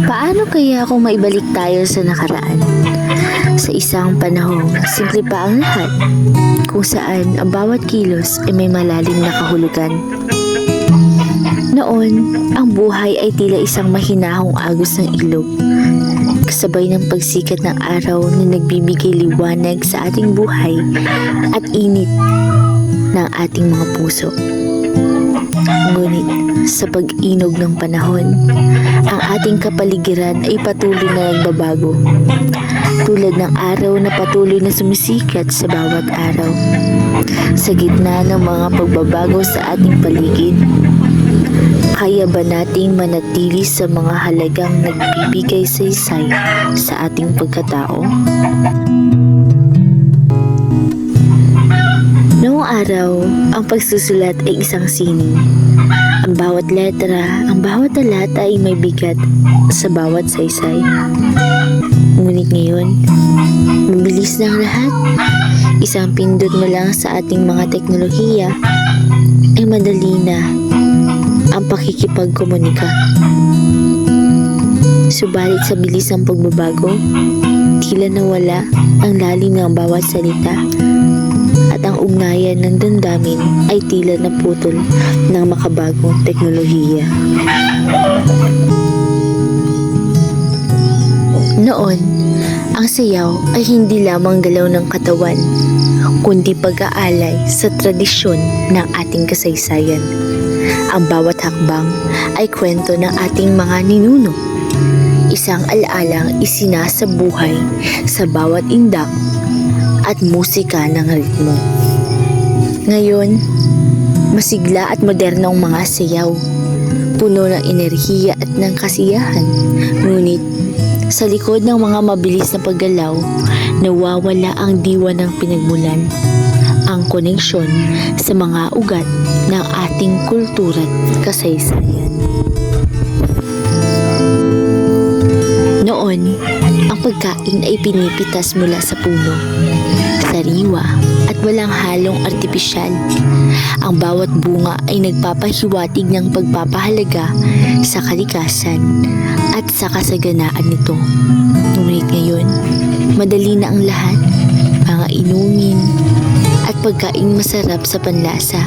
Paano kaya kung maibalik tayo sa nakaraan? Sa isang panahong simple pa ang lahat, kung saan ang bawat kilos ay may malalim na kahulugan. Noon, ang buhay ay tila isang mahinahong agos ng ilog, kasabay ng pagsikat ng araw na nagbibigay liwanag sa ating buhay at init ng ating mga puso. Ngunit sa pag-inog ng panahon, ang ating kapaligiran ay patuloy na nagbabago. Tulad ng araw na patuloy na sumisikat sa bawat araw. Sa gitna ng mga pagbabago sa ating paligid, kaya ba nating manatili sa mga halagang nagbibigay saysay sa ating pagkatao? Noong araw, ang pagsusulat ay isang sining. Ang bawat letra, ang bawat talata ay may bigat sa bawat saysay. Ngunit ngayon, mabilis na ang lahat. Isang pindot mo lang sa ating mga teknolohiya ay madali na ang pakikipagkomunika. Subalit sa bilis ng pagbabago, tila nawala ang lalim ng bawat salita at ang ugnayan ng damdamin ay tila naputol ng makabagong teknolohiya. Noon, ang sayaw ay hindi lamang galaw ng katawan, kundi pag-aalay sa tradisyon ng ating kasaysayan. Ang bawat hakbang ay kwento ng ating mga ninuno. Isang alaalang isinasabuhay sa bawat indak at musika ng ritmo. Ngayon, masigla at moderno ang mga sayaw, puno ng enerhiya at ng kasiyahan. Ngunit, sa likod ng mga mabilis na paggalaw, nawawala ang diwa ng pinagmulan, ang koneksyon sa mga ugat ng ating kultura at kasaysayan. Noon, ang pagkain ay pinipitas mula sa puno, sariwa at walang halong artipisyal. Ang bawat bunga ay nagpapahiwatig ng pagpapahalaga sa kalikasan at sa kasaganaan nito. Ngunit ngayon, madali na ang lahat, mga inumin at pagkain masarap sa panlasa.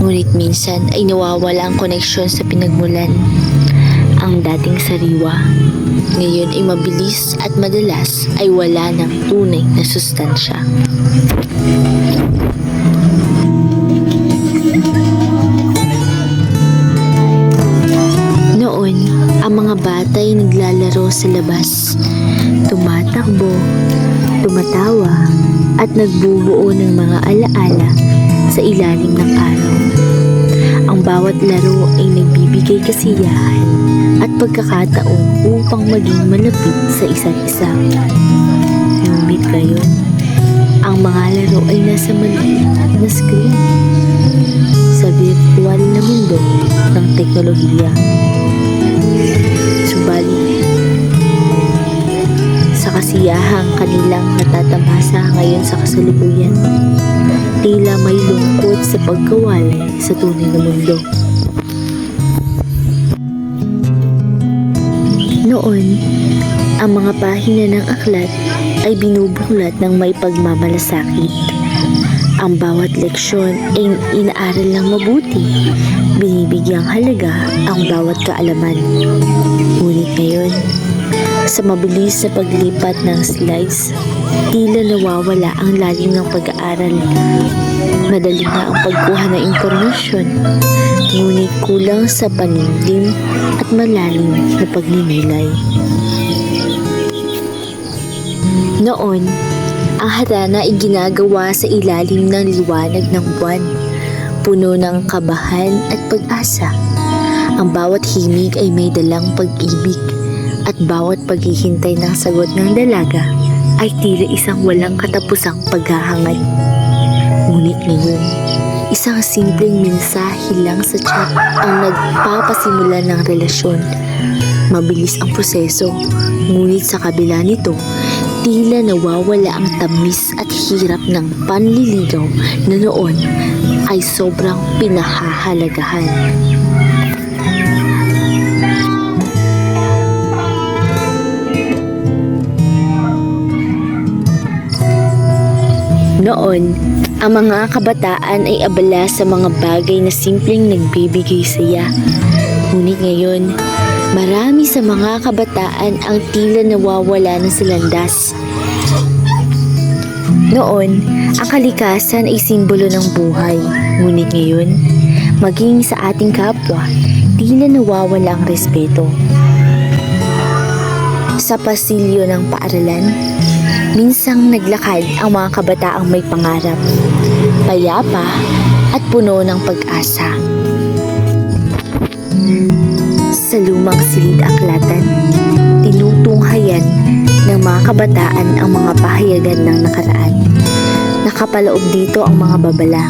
Ngunit minsan ay nawawala ang koneksyon sa pinagmulan. Ang dating sariwa, ngayon ay mabilis at madalas ay wala ng tunay na sustansya. Noon, ang mga bata ay naglalaro sa labas, tumatakbo, tumatawa, at nagbubuo ng mga alaala sa ilalim ng araw. Ang bawat laro ay nagbibigay kasiyahan at pagkakataon upang maging malapit sa isa't isa. Ngunit ngayon, ang mga laro ay nasa maliit na screen sa virtual na mundo ng teknolohiya. Subalit, sa kasiyahang kanilang natatamasa ngayon sa kasalukuyan, tila may lungkot sa pagkawalay sa tunay na mundo. Noon, ang mga pahina ng aklat ay binubuklat ng may pagmamalasakit. Ang bawat leksyon ay inaaral ng mabuti, binibigyang halaga ang bawat kaalaman. Ngunit ngayon, sa mabilis na paglipat ng slides, tila nawawala ang lalim ng pag-aaral. Madali na ang pagkuha ng impormasyon, ngunit kulang sa panimdim at malalim na pagninilay. Noon, ang harana ay ginagawa sa ilalim ng liwanag ng buwan, puno ng kabahan at pag-asa. Ang bawat himig ay may dalang pag-ibig, at bawat paghihintay ng sagot ng dalaga ay tila isang walang katapusang paghahangad. Ngunit ngayon, isang simpleng mensahe lang sa chat ang nagpapasimula ng relasyon. Mabilis ang proseso, ngunit sa kabila nito, tila nawawala ang tamis at hirap ng panliligaw na noon ay sobrang pinahahalagahan. Noon, ang mga kabataan ay abala sa mga bagay na simpleng nagbibigay saya. Ngunit ngayon, marami sa mga kabataan ang tila nawawala na sa landas. Noon, ang kalikasan ay simbolo ng buhay. Ngunit ngayon, maging sa ating kapwa, tila nawawala ang respeto. Sa pasilyo ng paaralan, minsang naglakad ang mga kabataang may pangarap, payapa at puno ng pag-asa. Sa lumang silid-aklatan, tinutunghayan ng mga kabataan ang mga pahayagan ng nakaraan. Nakapaloob dito ang mga babala,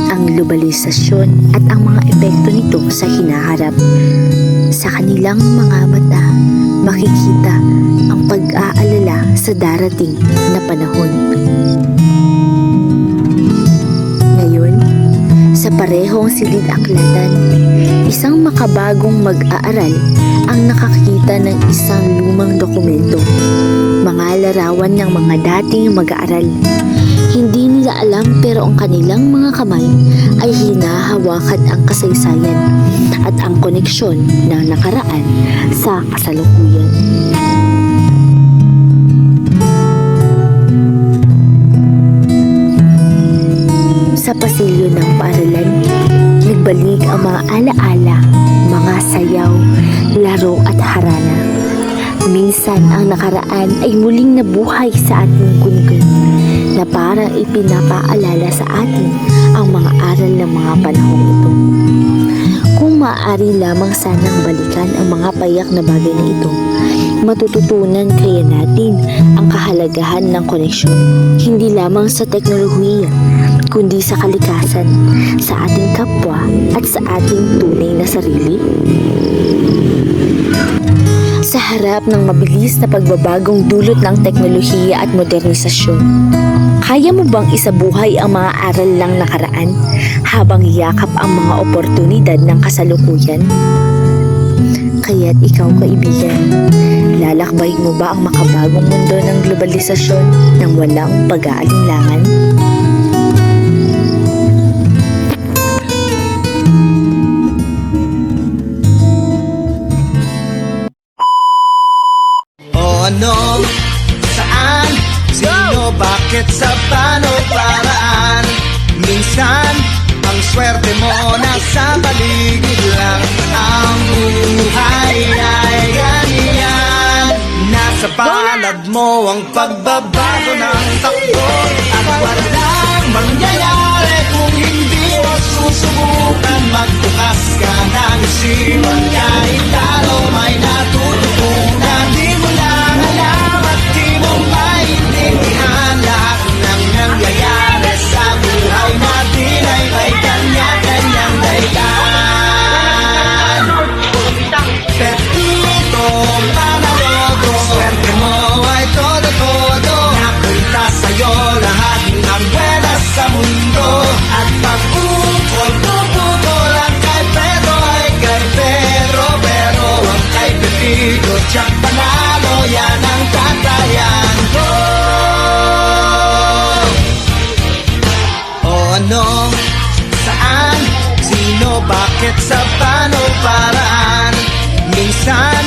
ang globalisasyon at ang mga epekto nito sa hinaharap. Sa kanilang mga mata, makikita ang pag-aalala sa darating na panahon. Ngayon, sa parehong silid-aklatan, isang makabagong mag-aaral ang nakakita ng isang lumang dokumento. Mga larawan ng mga dating mag-aaral. Hindi nila alam pero ang kanilang mga kamay ay hinahawakan ang kasaysayan at ang koneksyon ng nakaraan sa kasalukuyan. Sa pasilyo ng paaralan, nagbalik ang mga alaala, mga sayaw, laro at harana. Minsan ang nakaraan ay muling nabuhay sa ating kungun na parang ipinapaalala sa atin ang mga aral ng mga panahong ito. Kung maaari lamang sanang balikan ang mga payak na bagay na ito, matututunan kaya natin ang kahalagahan ng koneksyon, hindi lamang sa teknolohiya, kundi sa kalikasan, sa ating kapwa at sa ating tunay na sarili. Sa harap ng mabilis na pagbabagong dulot ng teknolohiya at modernisasyon, kaya mo bang isabuhay ang mga aral lang nakaraan habang yakap ang mga oportunidad ng kasalukuyan? Kaya't ikaw, kaibigan, lalakbay mo ba ang makabagong mundo ng globalisasyon nang walang pag-aalinlangan? Ano, saan, sino, bakit, sa paano, paraan. Minsan, ang swerte mo nasa paligid lang. Ang buhay ay ganyan. Nasa palad mo ang pagbabago ng takbo. At walang mangyayari kung hindi mo susubukan. Magbukas ka ng isipan, kahit talo may natututunan. Di mo lang alam at di mo maintindihan lahat ng nangyayari sa buhay natin ay may kanya-kanyang dahilan. Pepito, Manalodo, swerte mo ay todo-todo. Napunta sa'yo lahat ng buwenas sa mundo. At pag-ukol, puputol ang kay Pedro ay kay Pedro. Pero ang kay Pepito, tiyak panalo, yan ang tatayan ko. O ano, saan, sino, bakit, sa paano, paraan. Minsan,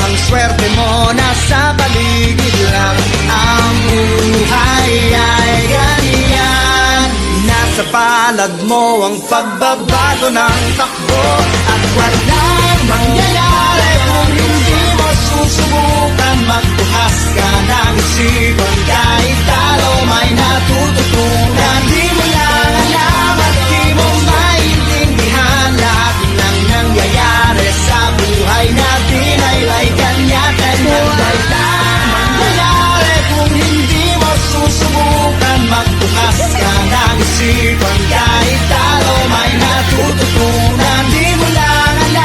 ang swerte mo nasa paligid lang. Ang buhay ay ganyan. Nasa palad mo ang pagbabago ng takbo. At walang mangyayari kung hindi mo susubukan. Magbukas ka ng isipan, kahit talo may natututunan. Di mo lang alam at di mo maintindihan lahat ng nangyayari sa buhay natin ay may kanya-kanyang dahilan. Mangyayari kung hindi mo susubukan. Magbukas ka ng isipan, kahit talo may natututunan. Di mo lang alam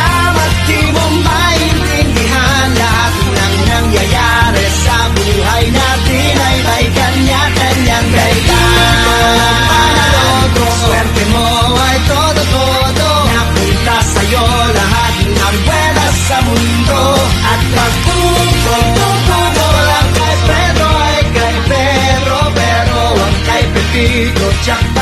Jackpot